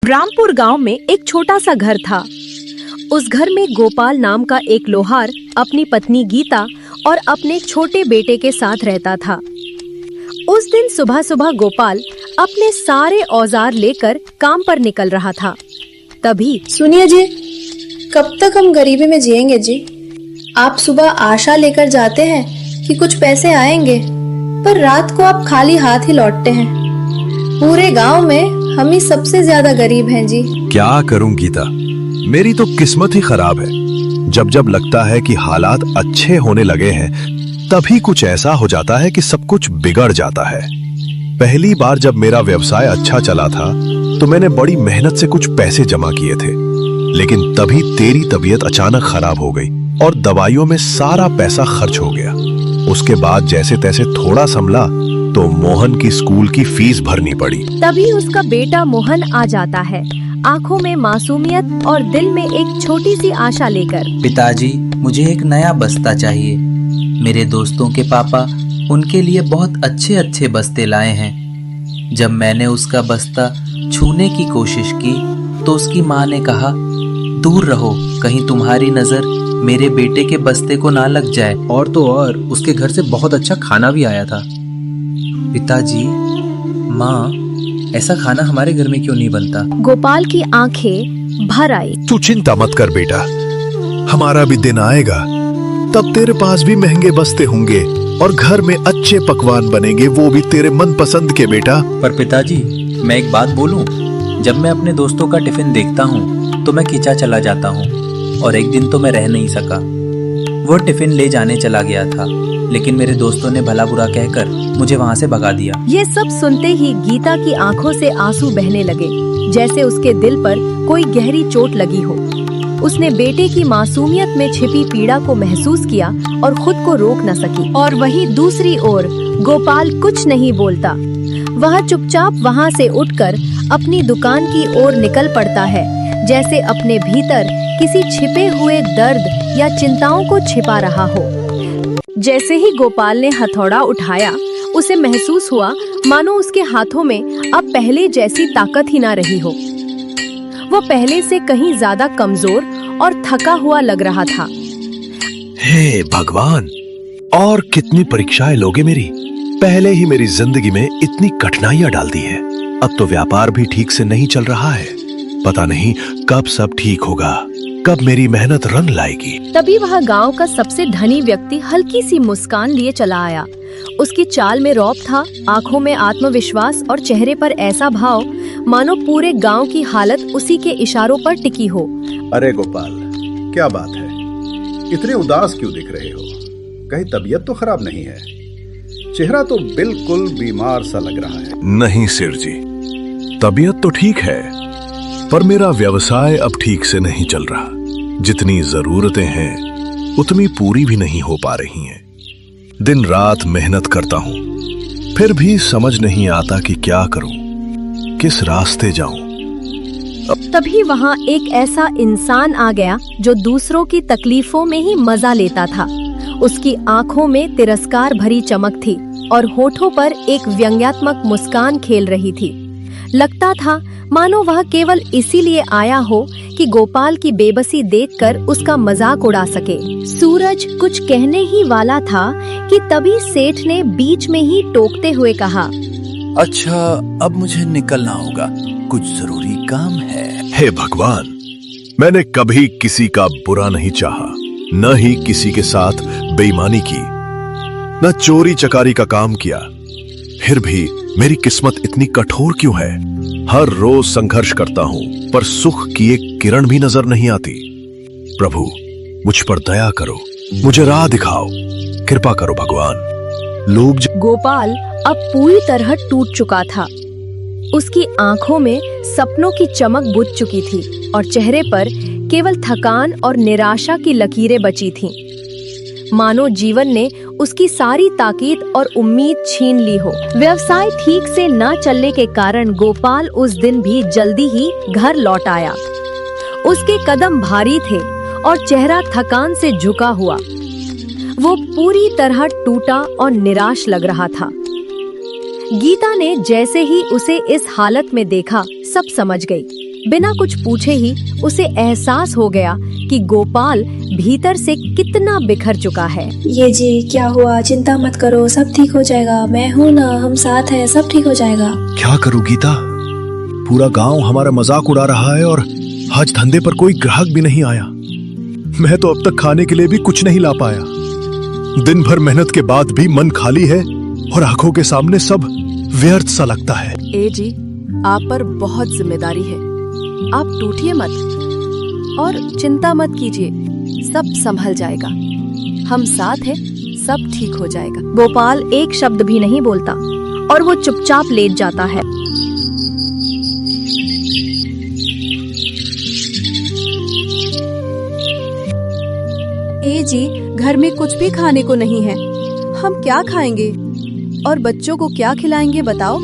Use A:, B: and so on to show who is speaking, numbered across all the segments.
A: रामपुर गांव में एक छोटा सा घर था। उस घर में गोपाल नाम का एक लोहार अपनी पत्नी गीता और अपने छोटे बेटे के साथ रहता था। उस दिन सुबह सुबह गोपाल अपने सारे औजार लेकर काम पर निकल रहा था। तभी
B: सुनिए जी, कब तक हम गरीबी में जिएंगे जी? आप सुबह आशा लेकर जाते हैं कि कुछ पैसे आएंगे, पर रात को आप खाली हाथ ही लौटते हैं। पूरे गांव में हम ही सबसे ज्यादा गरीब हैं जी।
C: क्या करूं गीता, मेरी तो किस्मत ही खराब है। जब जब लगता है कि हालात अच्छे होने लगे हैं, तभी कुछ ऐसा हो जाता है कि सब कुछ बिगड़ जाता है। पहली बार जब मेरा व्यवसाय अच्छा चला था तो मैंने बड़ी मेहनत से कुछ पैसे जमा किए थे, लेकिन तभी तेरी तबीयत अचानक खराब हो गई और दवाइयों में सारा पैसा खर्च हो गया। उसके बाद जैसे तैसे थोड़ा संभला तो मोहन की स्कूल की फीस भरनी पड़ी।
A: तभी उसका बेटा मोहन आ जाता है, आंखों में मासूमियत और दिल में एक छोटी सी आशा लेकर।
D: पिताजी, मुझे एक नया बस्ता चाहिए। मेरे दोस्तों के पापा उनके लिए बहुत अच्छे अच्छे बस्ते लाए हैं। जब मैंने उसका बस्ता छूने की कोशिश की तो उसकी माँ ने कहा, दूर रहो, कहीं तुम्हारी नजर मेरे बेटे के बस्ते को ना लग जाए।
E: और तो और उसके घर से बहुत अच्छा खाना भी आया था।
D: पिताजी, माँ, ऐसा खाना हमारे घर में क्यों नहीं बनता?
A: गोपाल की आंखें भर आई।
C: तू चिंता मत कर बेटा, हमारा भी दिन आएगा, तब तेरे पास भी महंगे बस्ते होंगे और घर में अच्छे पकवान बनेंगे, वो भी तेरे मनपसंद के बेटा।
D: पर पिताजी, मैं एक बात बोलूं, जब मैं अपने दोस्तों का टिफिन देखता हूं तो मैं खिंचा चला जाता हूं, और एक दिन तो मैं रह नहीं सका। वो टिफिन ले जाने चला गया था, लेकिन मेरे दोस्तों ने भला बुरा कहकर मुझे वहां से भगा दिया।
A: ये सब सुनते ही गीता की आंखों से आंसू बहने लगे, जैसे उसके दिल पर कोई गहरी चोट लगी हो। उसने बेटे की मासूमियत में छिपी पीड़ा को महसूस किया और खुद को रोक न सकी। और वहीं दूसरी ओर गोपाल कुछ नहीं बोलता। वह चुपचाप वहां से उठकर अपनी दुकान की ओर निकल पड़ता है, जैसे अपने भीतर किसी छिपे हुए दर्द या चिंताओं को छिपा रहा हो। जैसे ही गोपाल ने हथौड़ा उठाया, उसे महसूस हुआ मानो उसके हाथों में अब पहले जैसी ताकत ही ना रही हो। वो पहले से कहीं ज्यादा कमजोर और थका हुआ लग रहा था।
C: हे भगवान, और कितनी परीक्षाएं लोगे मेरी? पहले ही मेरी जिंदगी में इतनी कठिनाइयां डाल दी है, अब तो व्यापार भी ठीक से नहीं चल रहा है। पता नहीं कब सब ठीक होगा, कब मेरी मेहनत रंग लाएगी।
A: तभी वह गांव का सबसे धनी व्यक्ति हल्की सी मुस्कान लिए चला आया। उसकी चाल में रौब था, आंखों में आत्मविश्वास और चेहरे पर ऐसा भाव मानो पूरे गांव की हालत उसी के इशारों पर टिकी हो।
F: अरे गोपाल, क्या बात है, इतने उदास क्यों दिख रहे हो? कहीं तबीयत तो खराब नहीं है? चेहरा तो बिल्कुल बीमार सा लग रहा है।
C: नहीं सिर जी, तबीयत तो ठीक है, पर मेरा व्यवसाय अब ठीक से नहीं चल रहा। जितनी जरूरतें हैं उतनी पूरी भी नहीं हो पा रही हैं। दिन रात मेहनत करता हूं, फिर भी समझ नहीं आता कि क्या करूं, किस रास्ते जाऊं।
A: तभी वहां एक ऐसा इंसान आ गया जो दूसरों की तकलीफों में ही मजा लेता था। उसकी आंखों में तिरस्कार भरी चमक थी और होठों पर एक व्यंग्यात्मक मुस्कान खेल रही थी। लगता था मानो वह केवल इसीलिए आया हो कि गोपाल की बेबसी देखकर उसका मजाक उड़ा सके। सूरज कुछ कहने ही वाला था कि तभी सेठ ने बीच में ही टोकते हुए कहा,
G: अच्छा, अब मुझे निकलना होगा, कुछ जरूरी काम है।
C: हे भगवान, मैंने कभी किसी का बुरा नहीं चाहा, न ही किसी के साथ बेईमानी की, न चोरी चकारी का काम किया। फिर भी मेरी किस्मत इतनी कठोर क्यों है? हर रोज संघर्ष करता हूं, पर सुख की एक किरण भी नजर नहीं आती। प्रभु, मुझ पर दया करो, मुझे राह दिखाओ, कृपा करो भगवान। लोग
A: गोपाल अब पूरी तरह टूट चुका था। उसकी आंखों में सपनों की चमक बुझ चुकी थी और चेहरे पर केवल थकान और निराशा की लकीरें बची थीं। मानो जीवन ने उसकी सारी ताकत और उम्मीद छीन ली हो। व्यवसाय ठीक से न चलने के कारण गोपाल उस दिन भी जल्दी ही घर लौट आया। उसके कदम भारी थे और चेहरा थकान से झुका हुआ। वो पूरी तरह टूटा और निराश लग रहा था। गीता ने जैसे ही उसे इस हालत में देखा, सब समझ गई। बिना कुछ पूछे ही उसे एहसास हो गया कि गोपाल भीतर से कितना बिखर चुका है।
B: ये जी क्या हुआ, चिंता मत करो, सब ठीक हो जाएगा, मैं हूँ ना, हम साथ हैं, सब ठीक हो जाएगा।
C: क्या करूं गीता, पूरा गांव हमारा मजाक उड़ा रहा है और आज धंधे पर कोई ग्राहक भी नहीं आया। मैं तो अब तक खाने के लिए भी कुछ नहीं ला पाया। दिन भर मेहनत के बाद भी मन खाली है और आंखों के सामने सब व्यर्थ सा लगता है।
H: ए जी, आप पर बहुत जिम्मेदारी है, आप टूटिए मत और चिंता मत कीजिए, सब संभल जाएगा, हम साथ हैं, सब ठीक हो जाएगा।
A: गोपाल एक शब्द भी नहीं बोलता और वो चुपचाप लेट जाता है।
H: ए जी, घर में कुछ भी खाने को नहीं है, हम क्या खाएंगे और बच्चों को क्या खिलाएंगे बताओ?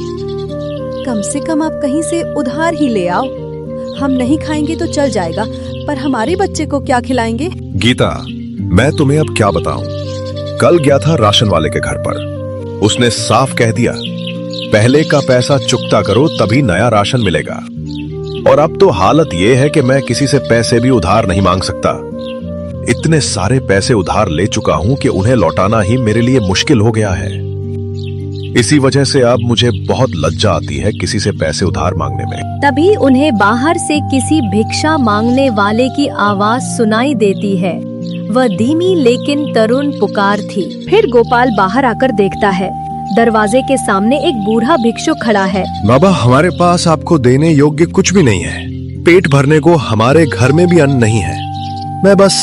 H: कम से कम आप कहीं से उधार ही ले आओ। हम नहीं खाएंगे तो चल जाएगा, पर हमारे बच्चे को क्या खिलाएंगे?
C: गीता, मैं तुम्हें अब क्या बताऊं। कल गया था राशन वाले के घर पर, उसने साफ कह दिया पहले का पैसा चुकता करो तभी नया राशन मिलेगा। और अब तो हालत ये है कि मैं किसी से पैसे भी उधार नहीं मांग सकता। इतने सारे पैसे उधार ले चुका हूं कि उन्हें लौटाना ही मेरे लिए मुश्किल हो गया है। इसी वजह से अब मुझे बहुत लज्जा आती है किसी से पैसे उधार मांगने में।
A: तभी उन्हें बाहर से किसी भिक्षा मांगने वाले की आवाज सुनाई देती है। वह धीमी लेकिन तरुण पुकार थी। फिर गोपाल बाहर आकर देखता है, दरवाजे के सामने एक बूढ़ा भिक्षुक खड़ा है।
C: बाबा, हमारे पास आपको देने योग्य कुछ भी नहीं है। पेट भरने को हमारे घर में भी अन्न नहीं है। मैं बस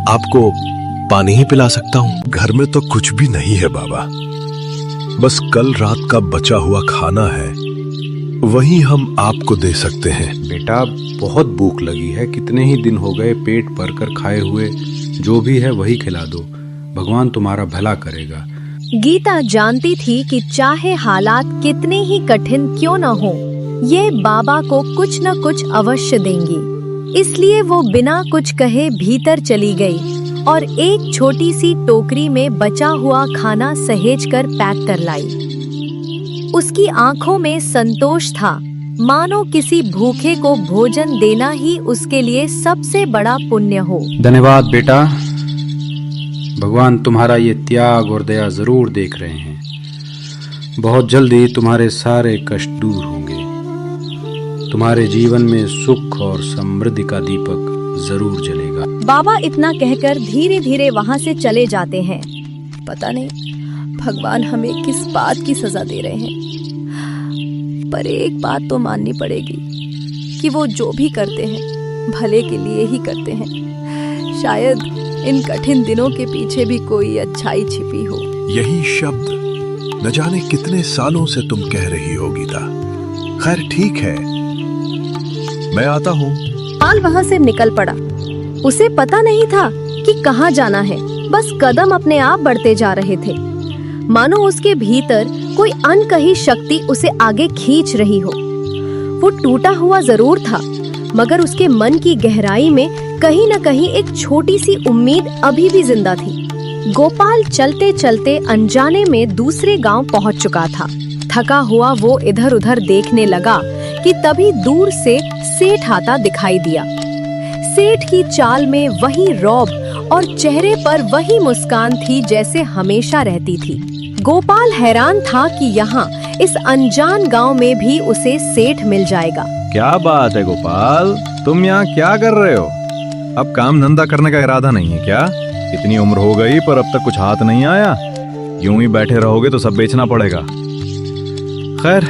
C: आपको पानी ही पिला सकता हूँ। घर में तो कुछ भी नहीं है बाबा, बस कल रात का बचा हुआ खाना है, वही हम आपको दे सकते हैं।
I: बेटा, बहुत भूख लगी है, कितने ही दिन हो गए पेट भरकर खाए हुए, जो भी है वही खिला दो, भगवान तुम्हारा भला करेगा।
A: गीता जानती थी कि चाहे हालात कितने ही कठिन क्यों न हो, ये बाबा को कुछ न कुछ अवश्य देंगी। इसलिए वो बिना कुछ कहे भीतर चली गई और एक छोटी सी टोकरी में बचा हुआ खाना सहेजकर पैक कर लाई। उसकी आंखों में संतोष था, मानो किसी भूखे को भोजन देना ही उसके लिए सबसे बड़ा पुण्य हो।
I: धन्यवाद बेटा, भगवान तुम्हारा ये त्याग और दया जरूर देख रहे हैं। बहुत जल्दी तुम्हारे सारे कष्ट दूर होंगे, तुम्हारे जीवन में सुख और समृद्धि का दीपक जरूर जलेगा।
A: बाबा इतना कहकर धीरे धीरे वहाँ से चले जाते हैं।
H: पता नहीं भगवान हमें किस बात की सजा दे रहे हैं, पर एक बात तो माननी पड़ेगी कि वो जो भी करते हैं भले के लिए ही करते हैं। शायद इन कठिन दिनों के पीछे भी कोई अच्छाई छिपी हो।
C: यही शब्द न जाने कितने सालों से तुम कह रही हो गीता। खैर ठीक है, मैं आता हूँ।
A: गोपाल वहाँ से निकल पड़ा। उसे पता नहीं था कि कहाँ जाना है, बस कदम अपने आप बढ़ते जा रहे थे, मानो उसके भीतर कोई अनकही शक्ति उसे आगे खींच रही हो। वो टूटा हुआ जरूर था, मगर उसके मन की गहराई में कहीं न कहीं एक छोटी सी उम्मीद अभी भी जिंदा थी। गोपाल चलते चलते अनजाने में दूसरे गांव पहुंच चुका था। थका हुआ वो इधर उधर देखने लगा कि तभी दूर से सेठ आता दिखाई दिया। सेठ की चाल में वही रौब और चेहरे पर वही मुस्कान थी जैसे हमेशा रहती थी। गोपाल हैरान था कि यहाँ इस अनजान गांव में भी उसे सेठ मिल जाएगा।
J: क्या बात है गोपाल, तुम यहाँ क्या कर रहे हो? अब काम धंधा करने का इरादा नहीं है क्या? इतनी उम्र हो गई पर अब तक कुछ हाथ नहीं आया। यूं ही बैठे रहोगे तो सब बेचना पड़ेगा। खैर,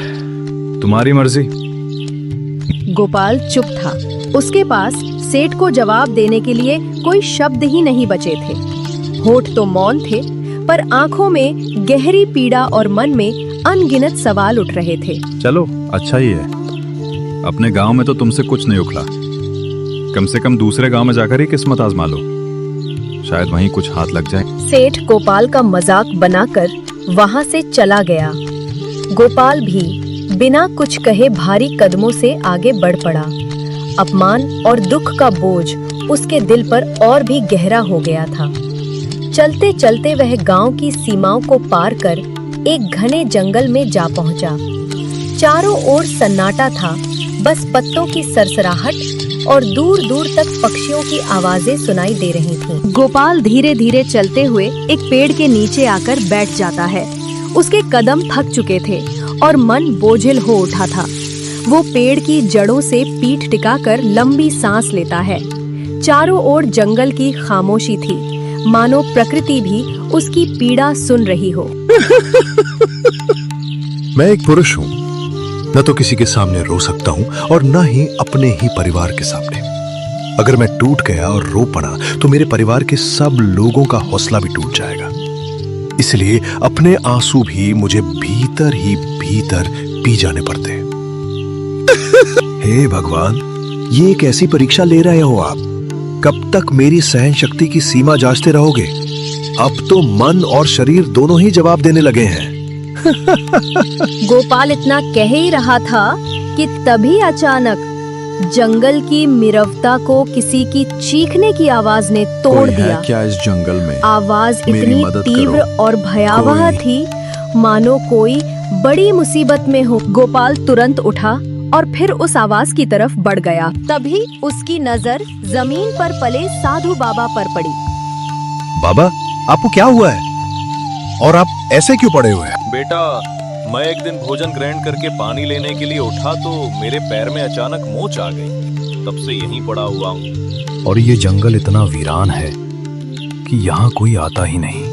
J: तुम्हारी मर्जी।
A: गोपाल चुप था। उसके पास सेठ को जवाब देने के लिए कोई शब्द ही नहीं बचे थे। होठ तो मौन थे, पर आंखों में गहरी पीड़ा और मन में अनगिनत सवाल उठ रहे थे।
J: चलो अच्छा ही है, अपने गांव में तो तुमसे कुछ नहीं उखड़ा। कम से कम दूसरे गांव में जाकर ही किस्मत आजमा लो, शायद वहीं कुछ हाथ लग जाए।
A: सेठ गोपाल का मजाक बनाकर वहां से चला गया। गोपाल भी बिना कुछ कहे भारी कदमों से आगे बढ़ पड़ा। अपमान और दुख का बोझ उसके दिल पर और भी गहरा हो गया था। चलते चलते वह गांव की सीमाओं को पार कर एक घने जंगल में जा पहुंचा। चारों ओर सन्नाटा था, बस पत्तों की सरसराहट और दूर दूर तक पक्षियों की आवाजें सुनाई दे रही थीं। गोपाल धीरे धीरे चलते हुए एक पेड़ के नीचे आकर बैठ जाता है। उसके कदम थक चुके थे और मन बोझिल हो उठा था। वो पेड़ की जड़ों से पीठ टिकाकर लंबी सांस लेता है। चारों ओर जंगल की खामोशी थी, मानो प्रकृति भी उसकी पीड़ा सुन रही हो।
C: मैं एक पुरुष हूँ, न तो किसी के सामने रो सकता हूँ और न ही अपने ही परिवार के सामने। अगर मैं टूट गया और रो पड़ा तो मेरे परिवार के सब लोगों का हौसला भी टूट जाएगा। इसलिए अपने आंसू भी मुझे भीतर ही भीतर पी जाने पड़ते हैं। हे भगवान, ये एक ऐसी परीक्षा ले रहे हो आप? कब तक मेरी सहन शक्ति की सीमा जांचते रहोगे? अब तो मन और शरीर दोनों ही जवाब देने लगे हैं।
A: गोपाल इतना कह ही रहा था कि तभी अचानक जंगल की नीरवता को किसी की चीखने की आवाज ने तोड़ दिया।
C: क्या इस जंगल में?
A: आवाज इतनी तीव्र और भयावह थी मानो कोई बड़ी मुसीबत में हो। गोपाल तुरंत उठा और फिर उस आवाज की तरफ बढ़ गया। तभी उसकी नजर जमीन पर पले साधु बाबा पर पड़ी।
C: बाबा, आपको क्या हुआ है और आप ऐसे क्यों पड़े हुए हैं?
J: बेटा, मैं एक दिन भोजन ग्रहण करके पानी लेने के लिए उठा तो मेरे पैर में अचानक मोच आ गई। तब से यहीं पड़ा हुआ हूँ।
C: और ये जंगल इतना वीरान है कि यहाँ कोई आता ही नहीं।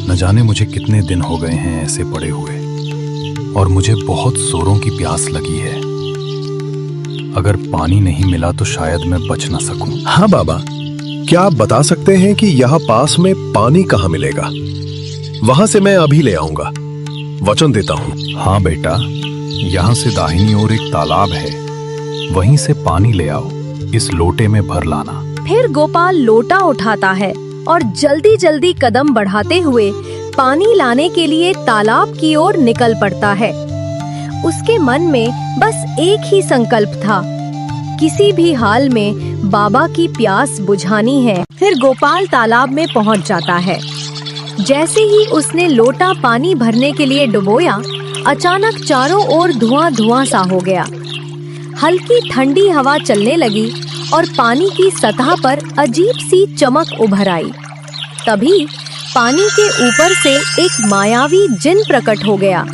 C: न जाने मुझे कितने दिन हो गए हैं ऐसे पड़े हुए, और मुझे बहुत जोरों की प्यास लगी है। अगर पानी नहीं मिला तो शायद मैं बच न सकूं। हाँ बाबा, क्या आप बता सकते हैं कि यहाँ पास में पानी कहाँ मिलेगा? वहां से मैं अभी ले आऊंगा, वचन देता हूँ। हाँ बेटा, यहाँ से दाहिनी ओर एक तालाब है, वहीं से पानी ले आओ, इस लोटे में भर लाना।
A: फिर गोपाल लोटा उठाता है और जल्दी जल्दी कदम बढ़ाते हुए पानी लाने के लिए तालाब की ओर निकल पड़ता है। उसके मन में बस एक ही संकल्प था, किसी भी हाल में बाबा की प्यास बुझानी है। फिर गोपाल तालाब में पहुंच जाता है। जैसे ही उसने लोटा पानी भरने के लिए डुबोया, अचानक चारों ओर धुआं धुआं सा हो गया। हल्की ठंडी हवा चलने लगी और पानी की सतह पर अजीब सी चमक उभर आई। तभी पानी के ऊपर से एक मायावी जिन प्रकट हो गया।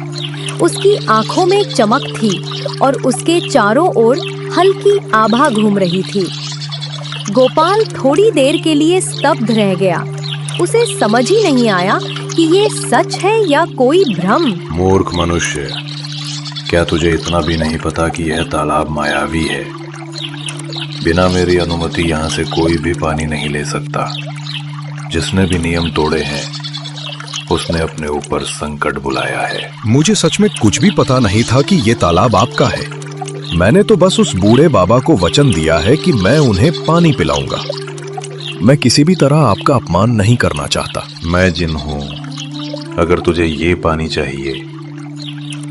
A: उसकी आंखों में चमक थी और उसके चारों ओर हल्की आभा घूम रही थी। गोपाल थोड़ी देर के लिए स्तब्ध रह गया। उसे समझ ही नहीं आया कि ये सच है या कोई भ्रम।
C: मूर्ख मनुष्य, क्या तुझे इतना भी नहीं पता कि यह तालाब मायावी है? बिना मेरी अनुमति यहाँ से कोई भी पानी नहीं ले सकता। जिसने भी नियम तोड़े हैं, उसने अपने ऊपर संकट बुलाया है। मुझे सच में कुछ भी पता नहीं था कि ये तालाब आपका है। मैंने तो बस उस बूढ़े बाबा को वचन दिया है कि मैं उन्हें पानी पिलाऊंगा। मैं किसी भी तरह आपका अपमान नहीं करना चाहता। मैं जिन हूँ, अगर तुझे ये पानी चाहिए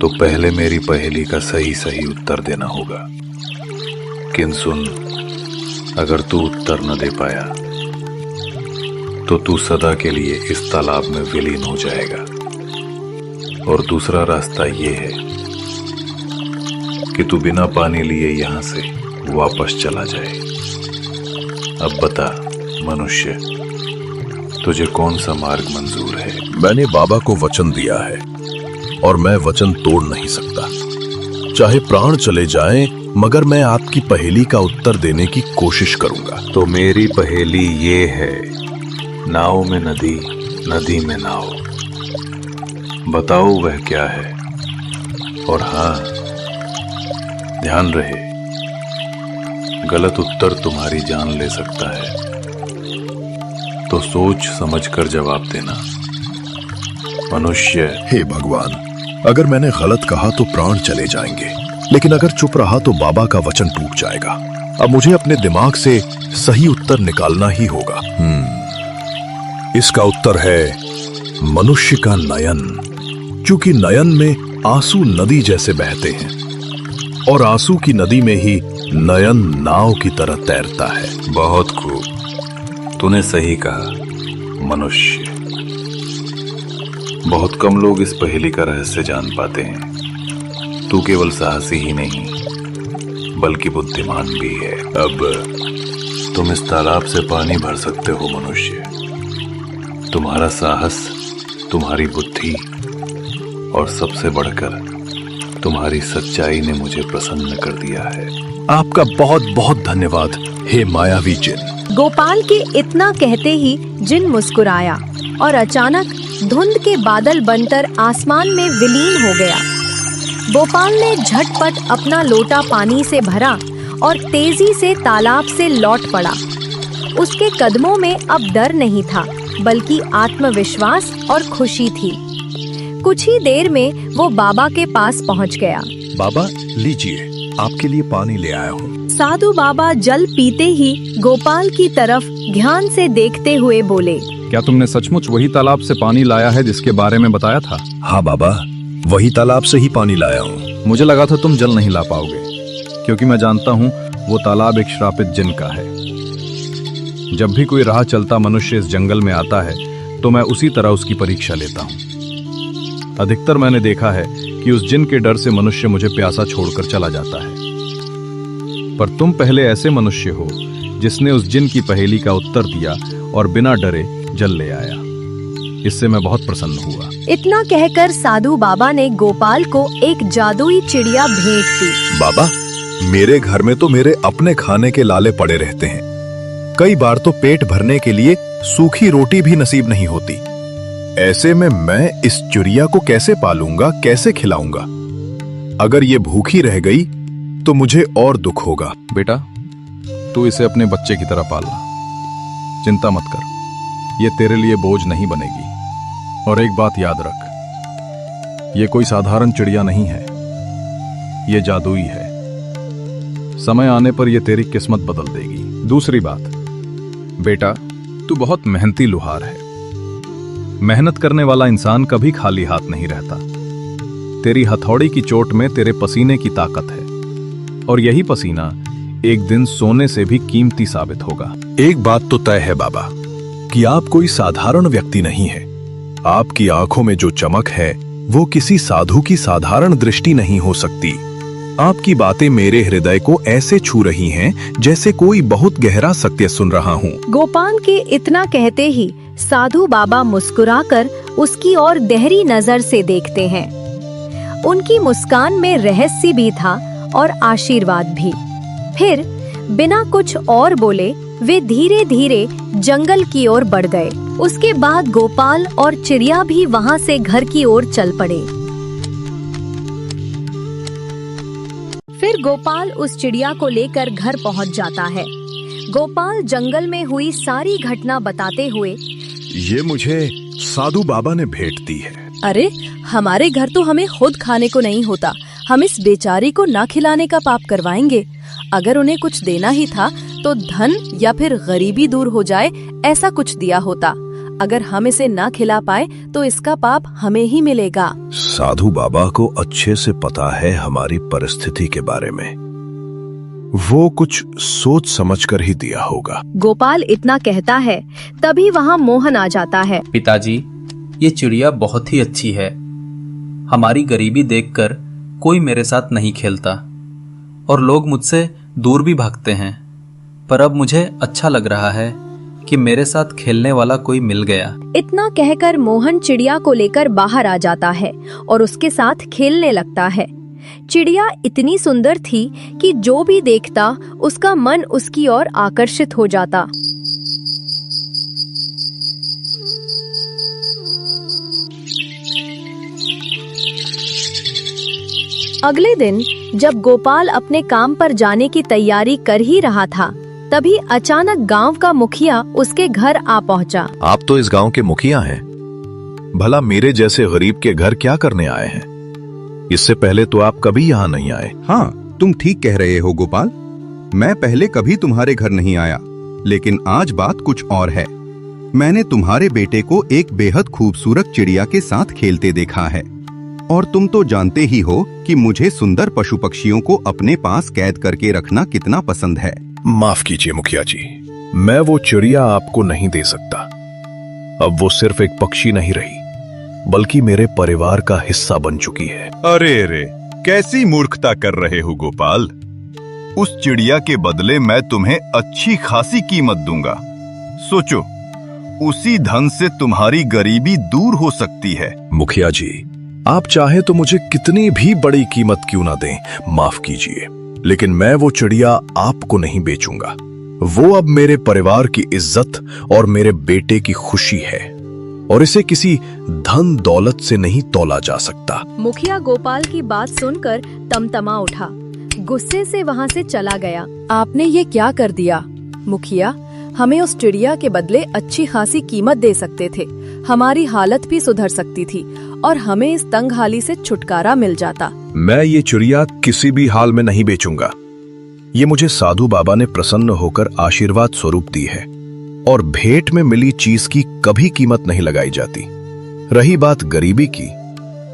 C: तो पहले मेरी पहेली का सही सही उत्तर देना होगा। किन सुन, अगर तू उत्तर न दे पाया तो तू सदा के लिए इस तालाब में विलीन हो जाएगा। और दूसरा रास्ता ये है कि तू बिना पानी लिए यहाँ से वापस चला जाए। अब बता मनुष्य, तुझे कौन सा मार्ग मंजूर है? मैंने बाबा को वचन दिया है और मैं वचन तोड़ नहीं सकता। चाहे प्राण चले जाएं, मगर मैं आपकी पहेली का उत्तर देने की कोशिश करूंगा। तो मेरी पहेली ये है, नाव में नदी, नदी में नाव। बताओ वह क्या है? और हाँ, ध्यान रहे, गलत उत्तर तुम्हारी जान ले सकता है, तो सोच समझकर जवाब देना। मनुष्य, हे भगवान, अगर मैंने गलत कहा तो प्राण चले जाएंगे, लेकिन अगर चुप रहा तो बाबा का वचन टूट जाएगा। अब मुझे अपने दिमाग से सही उत्तर निकालना ही होगा। इसका उत्तर है मनुष्य का नयन, क्योंकि नयन में आंसू नदी जैसे बहते हैं और आंसू की नदी में ही नयन नाव की तरह तैरता है। बहुत खूब, तूने सही कहा मनुष्य। बहुत कम लोग इस पहेली का रहस्य जान पाते हैं। तू केवल साहसी ही नहीं, बल्कि बुद्धिमान भी है। अब तुम इस तालाब से पानी भर सकते हो मनुष्य। तुम्हारा साहस, तुम्हारी बुद्धि और सबसे बढ़कर तुम्हारी सच्चाई ने मुझे प्रसन्न कर दिया है। आपका बहुत बहुत धन्यवाद हे मायावी जिन।
A: गोपाल के इतना कहते ही जिन मुस्कुराया और अचानक धुंध के बादल बनकर आसमान में विलीन हो गया। गोपाल ने झटपट अपना लोटा पानी से भरा और तेजी से तालाब से लौट पड़ा। उसके कदमों में अब डर नहीं था, बल्कि आत्मविश्वास और खुशी थी। कुछ ही देर में वो बाबा के पास पहुंच गया।
C: बाबा लीजिए, आपके लिए पानी ले आया हूँ।
A: साधु बाबा जल पीते ही गोपाल की तरफ ध्यान से देखते हुए बोले,
J: क्या तुमने सचमुच वही तालाब से पानी लाया है जिसके बारे में बताया था?
C: हाँ बाबा, वही तालाब से ही पानी लाया हूँ।
J: मुझे लगा था तुम जल नहीं ला पाओगे, क्योंकि मैं जानता हूँ वो तालाब एक श्रापित जिन का है। जब भी कोई राह चलता मनुष्य इस जंगल में आता है तो मैं उसी तरह उसकी परीक्षा लेता हूँ। अधिकतर मैंने देखा है कि उस जिन के डर से मनुष्य मुझे प्यासा छोड़कर चला जाता है, पर तुम पहले ऐसे मनुष्य हो जिसने उस जिन की पहेली का उत्तर दिया और बिना डरे जल ले आया। इससे मैं बहुत प्रसन्न हुआ।
A: इतना कहकर साधु बाबा ने गोपाल को एक जादुई चिड़िया भेंट दी।
C: बाबा, मेरे घर में तो मेरे अपने खाने के लाले पड़े रहते हैं। कई बार तो पेट भरने के लिए सूखी रोटी भी नसीब नहीं होती। ऐसे में मैं इस चिड़िया को कैसे पालूंगा, कैसे खिलाऊंगा? अगर ये भूखी रह गई तो मुझे और दुख होगा।
J: बेटा, तू इसे अपने बच्चे की तरह पालना, चिंता मत कर, ये तेरे लिए बोझ नहीं बनेगी। और एक बात याद रख, ये कोई साधारण चिड़िया नहीं है, ये जादुई है। समय आने पर ये तेरी किस्मत बदल देगी। दूसरी बात, बेटा, तू बहुत मेहनती लुहार है। मेहनत करने वाला इंसान कभी खाली हाथ नहीं रहता। तेरी हथौड़ी की चोट में तेरे पसीने की ताकत है, और यही पसीना एक दिन सोने से भी कीमती साबित होगा।
C: एक बात तो तय है बाबा, कि आप कोई साधारण व्यक्ति नहीं है। आपकी आंखों में जो चमक है वो किसी साधु की साधारण दृष्टि नहीं हो सकती। आपकी बातें मेरे हृदय को ऐसे छू रही हैं जैसे कोई बहुत गहरा सत्य सुन रहा हूँ।
A: गोपाल के इतना कहते ही साधु बाबा मुस्कुराकर उसकी ओर गहरी नजर से देखते हैं। उनकी मुस्कान में रहस्य भी था और आशीर्वाद भी। फिर बिना कुछ और बोले वे धीरे धीरे जंगल की ओर बढ़ गए। उसके बाद गोपाल और चिड़िया भी वहां से घर की ओर चल पड़े। फिर गोपाल उस चिड़िया को लेकर घर पहुंच जाता है। गोपाल जंगल में हुई सारी घटना बताते हुए,
C: ये मुझे साधु बाबा ने भेंट दी है।
H: अरे, हमारे घर तो हमें खुद खाने को नहीं होता, हम इस बेचारी को ना खिलाने का पाप करवाएंगे। अगर उन्हें कुछ देना ही था तो धन या फिर गरीबी दूर हो जाए ऐसा कुछ दिया होता। अगर हम इसे ना खिला पाए तो इसका पाप हमें ही मिलेगा।
C: साधु बाबा को अच्छे से पता है हमारी परिस्थिति के बारे में। वो कुछ सोच समझकर ही दिया होगा।
A: गोपाल इतना कहता है, तभी वहाँ मोहन आ जाता है।
D: पिताजी, ये चिड़िया बहुत ही अच्छी है। हमारी गरीबी देखकर कोई मेरे साथ नहीं खेलता और लोग मुझसे दूर भी भागते हैं, पर अब मुझे अच्छा लग रहा है कि मेरे साथ खेलने वाला कोई मिल गया।
A: इतना कहकर मोहन चिड़िया को लेकर बाहर आ जाता है और उसके साथ खेलने लगता है। चिड़िया इतनी सुंदर थी कि जो भी देखता उसका मन उसकी ओर आकर्षित हो जाता। अगले दिन जब गोपाल अपने काम पर जाने की तैयारी कर ही रहा था, तभी अचानक गांव का मुखिया उसके घर आ पहुंचा।
C: आप तो इस गांव के मुखिया हैं। भला मेरे जैसे गरीब के घर क्या करने आए हैं? इससे पहले तो आप कभी यहाँ नहीं आए।
K: हाँ, तुम ठीक कह रहे हो गोपाल। मैं पहले कभी तुम्हारे घर नहीं आया, लेकिन आज बात कुछ और है। मैंने तुम्हारे बेटे को एक बेहद खूबसूरत चिड़िया के साथ खेलते देखा है, और तुम तो जानते ही हो कि मुझे सुंदर पशु पक्षियों को अपने पास कैद करके रखना कितना पसंद है।
C: माफ कीजिए मुखिया जी, मैं वो चिड़िया आपको नहीं दे सकता। अब वो सिर्फ एक पक्षी नहीं रही, बल्कि मेरे परिवार का हिस्सा बन चुकी है।
L: अरे, कैसी मूर्खता कर रहे हो गोपाल।
K: उस चिड़िया के बदले मैं तुम्हें अच्छी खासी कीमत दूंगा। सोचो, उसी धन से तुम्हारी गरीबी दूर हो सकती है।
C: मुखिया जी, आप चाहे तो मुझे कितनी भी बड़ी कीमत क्यों ना दें, माफ कीजिए, लेकिन मैं वो चिड़िया आपको नहीं बेचूंगा। वो अब मेरे परिवार की इज्जत और मेरे बेटे की खुशी है, और इसे किसी धन दौलत से नहीं तौला जा सकता।
A: मुखिया गोपाल की बात सुनकर तमतमा उठा, गुस्से से वहाँ से चला गया। आपने ये क्या कर दिया? मुखिया, हमें उस चिड़िया के बदले अच्छी खासी कीमत दे सकते थे, हमारी हालत भी सुधर सकती थी और हमें इस तंगहाली से छुटकारा मिल जाता।
C: मैं ये चिड़िया किसी भी हाल में नहीं बेचूंगा। ये मुझे साधु बाबा ने प्रसन्न होकर आशीर्वाद स्वरूप दी है, और भेंट में मिली चीज की कभी कीमत नहीं लगाई जाती। रही बात गरीबी की,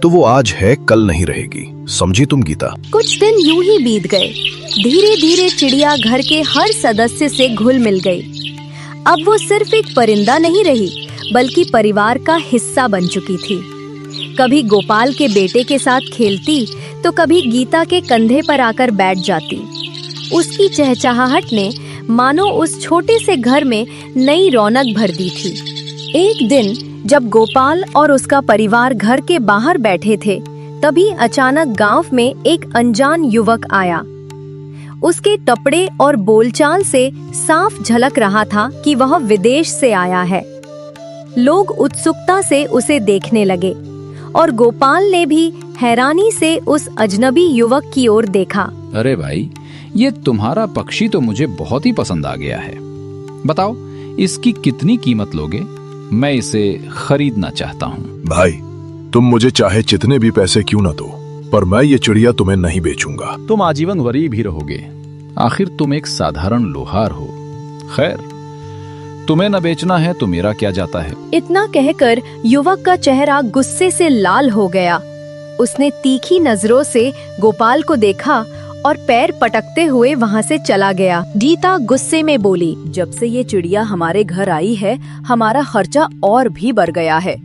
C: तो वो आज है, कल नहीं रहेगी। समझी तुम गीता?
A: कुछ दिन यूं ही बीत गए। धीरे धीरे चिड़िया घर के हर सदस्य से घुल मिल गई। अब वो सिर्फ एक परिंदा नहीं रही, बल्कि परिवार का हिस्सा बन चुकी थी। कभी गोपाल के बेटे के साथ खेलती, तो कभी गीता के कंधे पर आकर बैठ जाती। उसकी चहचहाहट ने मानो उस छोटे से घर में नई रौनक भर दी थी। एक दिन जब गोपाल और उसका परिवार घर के बाहर बैठे थे, तभी अचानक गांव में एक अनजान युवक आया। उसके कपड़े और बोलचाल से साफ झलक रहा था कि वह विदेश से आया है। लोग उत्सुकता से उसे देखने लगे, और गोपाल ने भी हैरानी से उस अजनबी युवक की ओर देखा।
L: अरे भाई, ये तुम्हारा पक्षी तो मुझे बहुत ही पसंद आ गया है। बताओ, इसकी कितनी कीमत लोगे? मैं इसे खरीदना चाहता हूँ।
C: भाई, तुम मुझे चाहे जितने भी पैसे क्यों न दो, पर मैं ये चिड़िया तुम्हें नहीं बेचूंगा।
L: तुम आजीवन गरीब ही रहोगे। आखिर तुम एक साधारण लोहार हो। खैर, तुम्हें न बेचना है तो मेरा क्या जाता है।
A: इतना कहकर युवक का चेहरा गुस्से से लाल हो गया। उसने तीखी नजरों से गोपाल को देखा और पैर पटकते हुए वहाँ से चला गया। गीता गुस्से में बोली, जब से ये चिड़िया हमारे घर आई है, हमारा खर्चा और भी बढ़ गया है।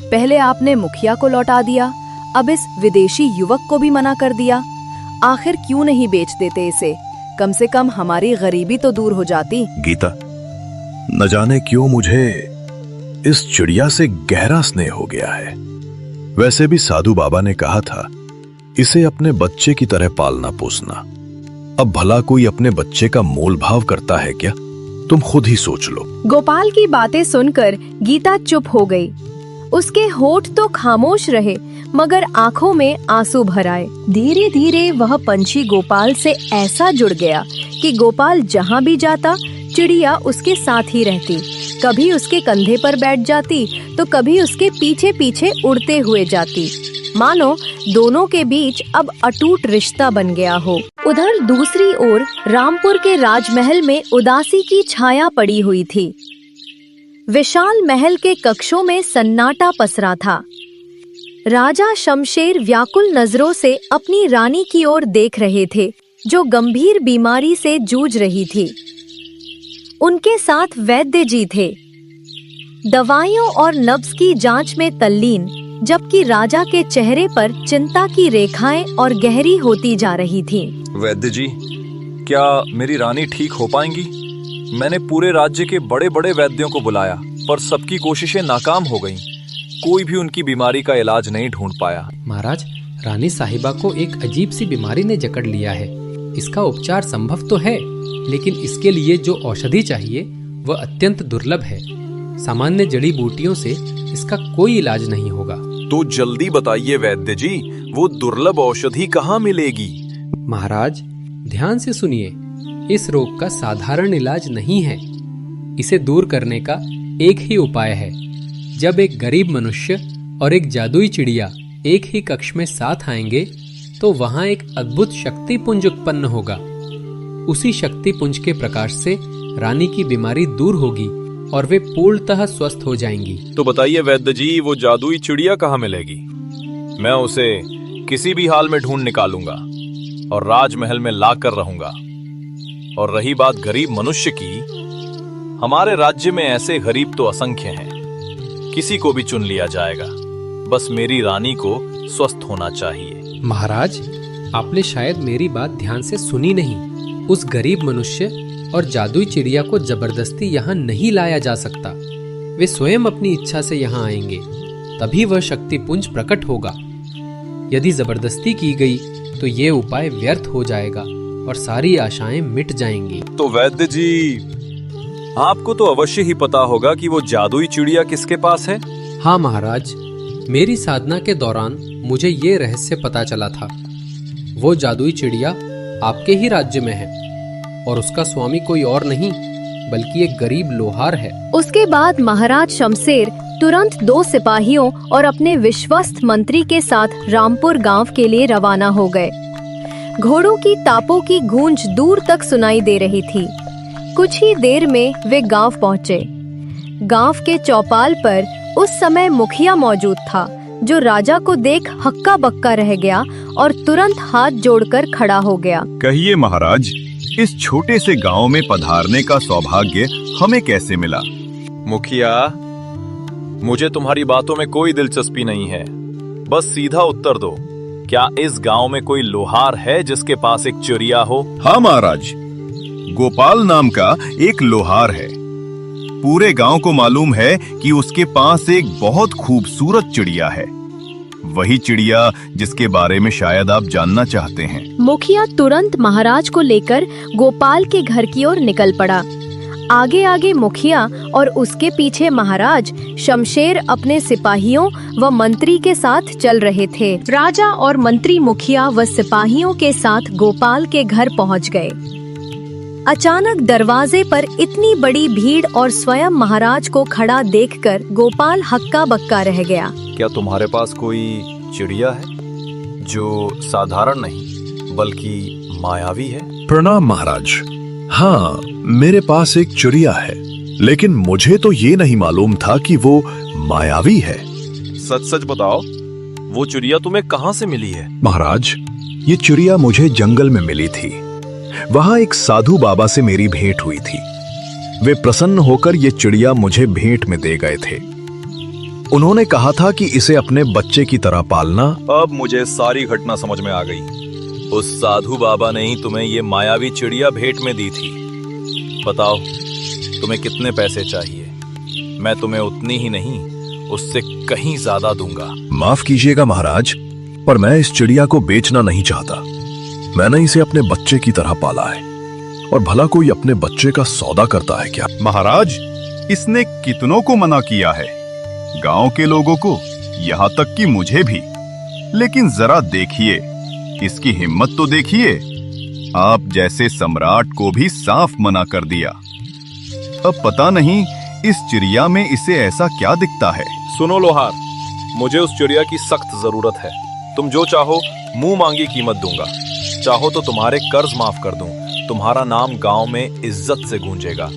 A: पहले आपने मुखिया को लौटा दिया, अब इस विदेशी युवक को भी मना कर दिया। आखिर क्यों नहीं बेच देते इसे? कम से कम हमारी गरीबी तो दूर हो जाती।
C: गीता, न जाने क्यों मुझे इस चिड़िया से गहरा स्नेह हो गया है। वैसे भी साधु बाबा ने कहा था, इसे अपने बच्चे की तरह पालना पोसना। अब भला कोई अपने बच्चे का मोल भाव करता है क्या? तुम खुद ही सोच लो।
A: गोपाल की बातें सुनकर गीता चुप हो गई। उसके होठ तो खामोश रहे, मगर आंखों में आंसू भर आए। धीरे धीरे वह पंछी गोपाल से ऐसा जुड़ गया कि गोपाल जहाँ भी जाता, चिड़िया उसके साथ ही रहती। कभी उसके कंधे पर बैठ जाती, तो कभी उसके पीछे पीछे उड़ते हुए जाती। मानो दोनों के बीच अब अटूट रिश्ता बन गया हो। उधर दूसरी ओर रामपुर के राजमहल में उदासी की छाया पड़ी हुई थी। विशाल महल के कक्षों में सन्नाटा पसरा था। राजा शमशेर व्याकुल नजरों से अपनी रानी की ओर देख रहे थे, जो गंभीर बीमारी से जूझ रही थी। उनके साथ वैद्य जी थे, दवाइयों और नब्ज की जांच में तल्लीन, जबकि राजा के चेहरे पर चिंता की रेखाएं और गहरी होती जा रही थीं।
J: वैद्य जी, क्या मेरी रानी ठीक हो पाएंगी? मैंने पूरे राज्य के बड़े बड़े वैद्यों को बुलाया, पर सबकी कोशिशें नाकाम हो गईं। कोई भी उनकी बीमारी का इलाज नहीं ढूंढ पाया।
E: महाराज, रानी साहिबा को एक अजीब सी बीमारी ने जकड़ लिया है। इसका उपचार संभव तो है, लेकिन इसके लिए जो औषधि चाहिए वह अत्यंत दुर्लभ है। सामान्य जड़ी बूटियों से इसका कोई इलाज नहीं होगा।
J: तो जल्दी बताइए वैद्य जी, वो दुर्लभ औषधि कहाँ मिलेगी?
E: महाराज, ध्यान से सुनिए। इस रोग का साधारण इलाज नहीं है। इसे दूर करने का एक ही उपाय है। जब एक गरीब मनुष्य और एक जादुई चिड़िया एक ही कक्ष में साथ आएंगे, तो वहां एक अद्भुत शक्ति पुंज उत्पन्न होगा। उसी शक्ति पुंज के प्रकाश से रानी की बीमारी दूर होगी और वे पूर्णतः स्वस्थ हो जाएंगी।
J: तो बताइए वैद्य जी, वो जादुई चिड़िया कहाँ मिलेगी? मैं उसे किसी भी हाल में ढूंढ निकालूंगा और राजमहल में लाकर रहूंगा। और रही बात गरीब मनुष्य की, हमारे राज्य में ऐसे गरीब तो असंख्य हैं, किसी को भी चुन लिया जाएगा। बस मेरी रानी को स्वस्थ होना चाहिए।
E: महाराज, आपने शायद मेरी बात ध्यान से सुनी नहीं। उस गरीब मनुष्य और जादुई चिड़िया को जबरदस्ती यहाँ नहीं लाया जा सकता। वे स्वयं अपनी इच्छा से यहाँ आएंगे, तभी वह शक्तिपुंज प्रकट होगा। यदि जबरदस्ती की गई तो ये उपाय व्यर्थ हो जाएगा और सारी आशाएं मिट जाएंगी।
J: तो वैद्य जी, आपको तो अवश्य ही पता होगा कि वो जादुई चिड़िया किसके पास है।
E: हाँ महाराज, मेरी साधना के दौरान मुझे ये रहस्य पता चला था। वो जादुई चिड़िया आपके ही राज्य में है और उसका स्वामी कोई और नहीं बल्कि एक गरीब लोहार है।
A: उसके बाद महाराज शमशेर तुरंत 2 सिपाहियों और अपने विश्वस्त मंत्री के साथ रामपुर गांव के लिए रवाना हो गए। घोड़ों की टापों की गूंज दूर तक सुनाई दे रही थी। कुछ ही देर में वे गांव पहुंचे। गांव के चौपाल पर उस समय मुखिया मौजूद था, जो राजा को देख हक्का बक्का रह गया और तुरंत हाथ जोड़कर खड़ा हो गया।
K: कहिए महाराज, इस छोटे से गांव में पधारने का सौभाग्य हमें कैसे मिला?
J: मुखिया, मुझे तुम्हारी बातों में कोई दिलचस्पी नहीं है, बस सीधा उत्तर दो। क्या इस गांव में कोई लोहार है जिसके पास एक चिड़िया हो?
K: हाँ महाराज, गोपाल नाम का एक लोहार है। पूरे गांव को मालूम है कि उसके पास एक बहुत खूबसूरत चिड़िया है, वही चिड़िया जिसके बारे में शायद आप जानना चाहते हैं।
A: मुखिया तुरंत महाराज को लेकर गोपाल के घर की ओर निकल पड़ा। आगे आगे मुखिया और उसके पीछे महाराज शमशेर अपने सिपाहियों व मंत्री के साथ चल रहे थे। राजा और मंत्री मुखिया व सिपाहियों के साथ गोपाल के घर पहुंच गए। अचानक दरवाजे पर इतनी बड़ी भीड़ और स्वयं महाराज को खड़ा देखकर गोपाल हक्का बक्का रह गया।
J: क्या तुम्हारे पास कोई चिड़िया है जो साधारण नहीं बल्कि मायावी है?
C: प्रणाम महाराज। हाँ, मेरे पास एक चिड़िया है, लेकिन मुझे तो ये नहीं मालूम था कि वो मायावी है।
J: सच सच बताओ, वो चिड़िया तुम्हें कहाँ से मिली है?
C: महाराज, ये चिड़िया मुझे जंगल में मिली थी। वहां एक साधु बाबा से मेरी भेंट हुई थी। वे प्रसन्न होकर ये चिड़िया मुझे भेंट में दे गए थे। उन्होंने कहा था कि इसे अपने बच्चे की तरह पालना।
J: अब मुझे सारी घटना समझ में आ गई। उस साधु बाबा ने ही तुम्हें ये मायावी चिड़िया भेंट में दी थी। बताओ, तुम्हें कितने पैसे चाहिए? मैं तुम्हें उतनी ही नहीं, उससे कहीं ज्यादा दूंगा।
C: माफ कीजिएगा महाराज, पर मैं इस चिड़िया को बेचना नहीं चाहता। मैंने इसे अपने बच्चे की तरह पाला है, और भला कोई अपने बच्चे का सौदा करता है क्या?
K: महाराज, इसने कितनों को मना किया है, गांव के लोगों को, यहाँ तक कि मुझे भी। लेकिन जरा देखिए, इसकी हिम्मत तो देखिए। आप जैसे सम्राट को भी साफ मना कर दिया। अब पता नहीं इस चिड़िया में इसे ऐसा क्या दिखता है।
J: सुनो लोहार, मुझे उस चिड़िया की सख्त जरूरत है। तुम जो चाहो मुंह मांगी कीमत दूंगा। चाहो तो तुम्हारे कर्ज माफ कर दूं। तुम्हारा नाम गांव में इज्जत से गूंजेगा।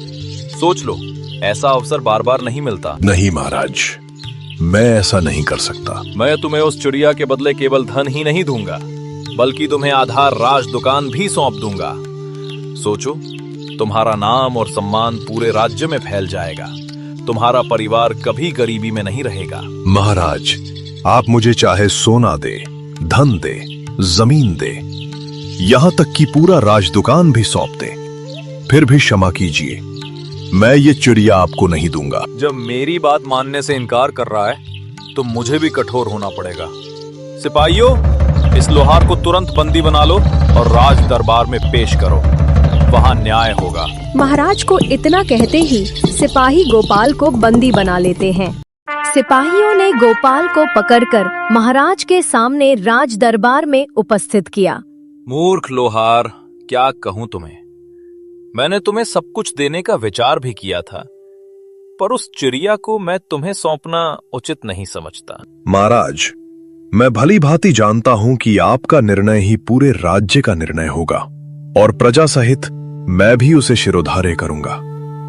J: सोच लो, ऐसा अवसर बार बार नहीं मिलता।
C: नहीं महाराज, मैं ऐसा नहीं कर सकता।
J: मैं तुम्हें उस चिड़िया के बदले केवल धन ही नहीं दूंगा, बल्कि तुम्हें आधार राज दुकान भी सौंप दूंगा। सोचो, तुम्हारा नाम और सम्मान पूरे राज्य में फैल जाएगा। तुम्हारा परिवार कभी गरीबी में नहीं रहेगा।
C: महाराज, आप मुझे चाहे सोना दे, धन दे, जमीन दे, यहाँ तक कि पूरा राज दुकान भी सौंप दे, फिर भी क्षमा कीजिए, मैं ये चिड़िया आपको नहीं दूंगा।
J: जब मेरी बात मानने से इनकार कर रहा है, तो मुझे भी कठोर होना पड़ेगा। सिपाहियों, इस लोहार को तुरंत बंदी बना लो और राज दरबार में पेश करो, वहाँ न्याय होगा।
A: महाराज को इतना कहते ही सिपाही गोपाल को बंदी बना लेते हैं। सिपाहियों ने गोपाल को पकड़कर महाराज के सामने राज दरबार में उपस्थित किया।
J: मूर्ख लोहार, क्या कहूं तुम्हें। मैंने तुम्हें सब कुछ देने का विचार भी किया था, पर उस चिड़िया को मैं तुम्हें सौंपना उचित नहीं समझता।
C: महाराज, मैं भली भांति जानता हूं कि आपका निर्णय ही पूरे राज्य का निर्णय होगा, और प्रजा सहित मैं भी उसे शिरोधार्य करूंगा।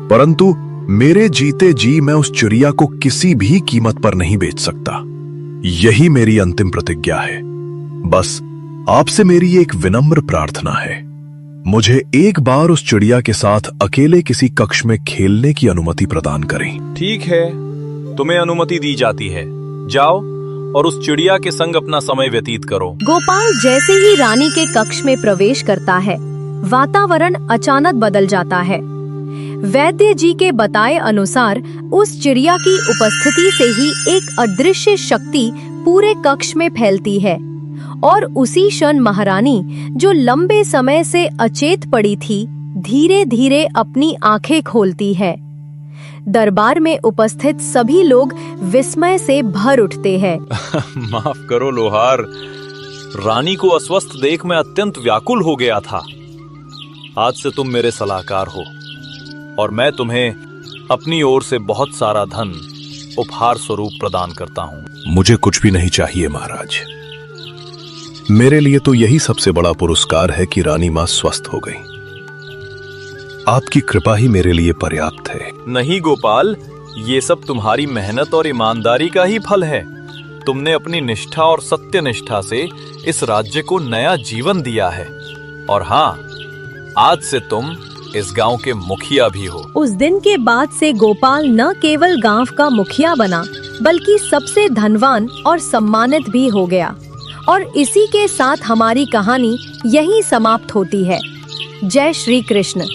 C: परंतु मेरे जीते जी मैं उस चिड़िया को किसी भी कीमत पर नहीं बेच सकता। यही मेरी अंतिम प्रतिज्ञा है। बस आपसे मेरी एक विनम्र प्रार्थना है, मुझे एक बार उस चिड़िया के साथ अकेले किसी कक्ष में खेलने की अनुमति प्रदान करें।
J: ठीक है, तुम्हें अनुमति दी जाती है। जाओ और उस चिड़िया के संग अपना समय व्यतीत करो।
A: गोपाल जैसे ही रानी के कक्ष में प्रवेश करता है, वातावरण अचानक बदल जाता है। वैद्य जी के बताए अनुसार उस चिड़िया की उपस्थिति से ही एक अदृश्य शक्ति पूरे कक्ष में फैलती है और उसी क्षण महारानी, जो लंबे समय से अचेत पड़ी थी, धीरे धीरे अपनी आंखें खोलती है। दरबार में उपस्थित सभी लोग विस्मय से भर उठते हैं।
J: माफ करो लोहार, रानी को अस्वस्थ देख मैं अत्यंत व्याकुल हो गया था। आज से तुम मेरे सलाहकार हो और मैं तुम्हें अपनी ओर से बहुत सारा धन उपहार स्वरूप प्रदान करता हूँ।
C: मुझे कुछ भी नहीं चाहिए महाराज। मेरे लिए तो यही सबसे बड़ा पुरस्कार है कि रानी मां स्वस्थ हो गई। आपकी कृपा ही मेरे लिए पर्याप्त है।
J: नहीं गोपाल, ये सब तुम्हारी मेहनत और ईमानदारी का ही फल है। तुमने अपनी निष्ठा और सत्यनिष्ठा से इस राज्य को नया जीवन दिया है। और हाँ, आज से तुम इस गांव के मुखिया भी हो।
A: उस दिन के बाद से गोपाल न केवल गांव का मुखिया बना, बल्कि सबसे धनवान और सम्मानित भी हो गया। और इसी के साथ हमारी कहानी यहीं समाप्त होती है। जय श्री कृष्ण।